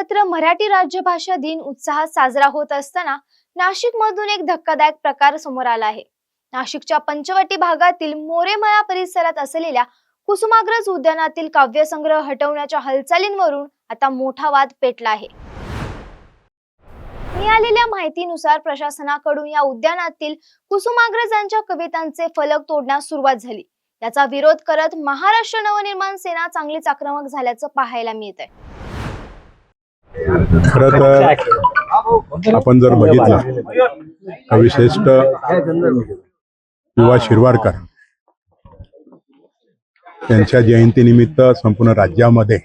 सर्वत्र मराठी राज्यभाषा दिन उत्साहात साजरा होत असताना नाशिक मधून एक धक्कादायक प्रकार समोर आला आहे। नाशिकच्या पंचवटी भागातील मोरेमळा परिसरात असलेल्या कुसुमाग्रज उद्यानातील काव्यसंग्रह हटवण्याच्या हालचालींवरून आता मोठा वाद पेटला आहे। मिळालेल्या माहितीनुसार प्रशासनाकडून या उद्यानातील कुसुमाग्रजांच्या कवितांचे फलक तोडण्यास सुरुवात झाली। याचा विरोध करत महाराष्ट्र नवनिर्माण सेना चांगलीच आक्रमक झाल्याचं पाहायला मिळतंय। खरं तर आपण जर बघितलं कविश्रेष्ठ युवा शिरवाडकर त्यांच्या जयंतीनिमित्त संपूर्ण राज्यामध्ये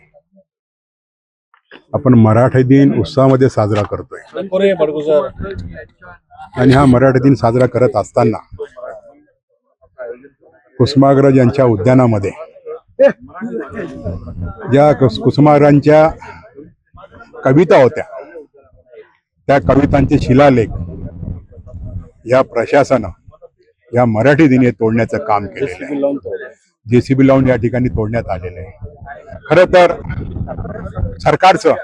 आपण मराठी दिन उत्साहामध्ये साजरा करतोय आणि हा मराठी दिन साजरा करत असताना कुसुमाग्रज यांच्या उद्यानामध्ये ज्या कुसुमाग्रजांच्या कविता होत्या त्या कवितांचे शिलालेख या प्रशासनानं या मराठी दिनी तोडण्याचं काम केलेलं आहे। जेसीबी लावून या ठिकाणी तोडण्यात आलेलं आहे। खरं तर सरकारचं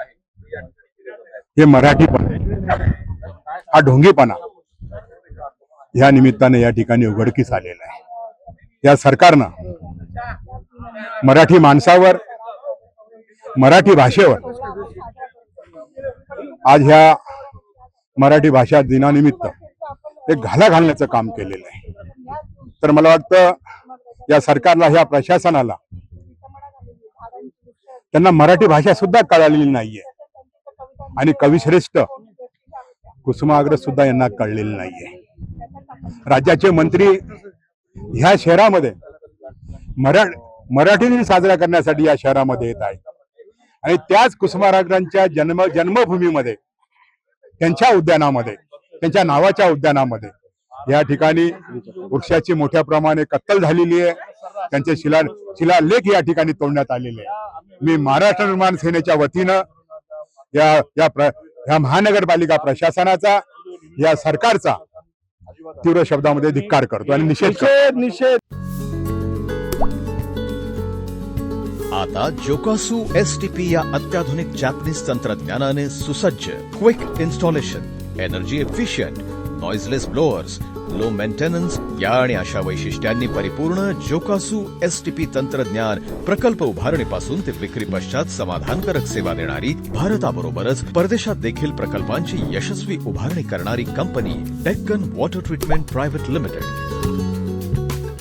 हे मराठीपणा हा ढोंगीपणा या निमित्ताने या ठिकाणी उघडकीस आलेला आहे। या सरकारनं मराठी माणसावर मराठी भाषेवर आज ह्या मराठी भाषा दिनानिमित्त एक घाला घालण्याचं काम केलेलं आहे। तर मला वाटतं या सरकारला ह्या प्रशासनाला त्यांना मराठी भाषा सुद्धा कळलेली नाहीये आणि कविश्रेष्ठ कुसुमाग्रज सुद्धा यांना कळलेलं नाहीये। राज्याचे मंत्री ह्या शहरामध्ये मराठी दिन साजरा करण्यासाठी या शहरामध्ये येत आहेत आणि त्याच कुसुमाग्रजांच्या जन्मभूमीमध्ये त्यांच्या उद्यानामध्ये त्यांच्या नावाच्या उद्यानामध्ये या ठिकाणी वृक्षाची मोठ्या प्रमाणे कत्तल झालेली आहे। त्यांचे शिलालेख या ठिकाणी तोडण्यात आलेले आहे। मी महाराष्ट्र निर्माण सेनेच्या वतीनं या महानगरपालिका प्रशासनाचा या सरकारचा तीव्र शब्दामध्ये धिक्कार करतो आणि निषेध आता जोकासू एसटीपी या अत्याधुनिक जॅपनीज तंत्रज्ञानाने सुसज्ज quick installation, energy efficient, noiseless blowers, low maintenance या आणि अशा वैशिष्ट्यांनी परिपूर्ण जोकासू एसटीपी तंत्रज्ञान प्रकल्प उभारणीपासून ते विक्री पश्चात समाधानकारक सेवा देणारी भारताबरोबरच परदेशात देखील प्रकल्पांची यशस्वी उभारणी करणारी company Deccan water treatment private limited.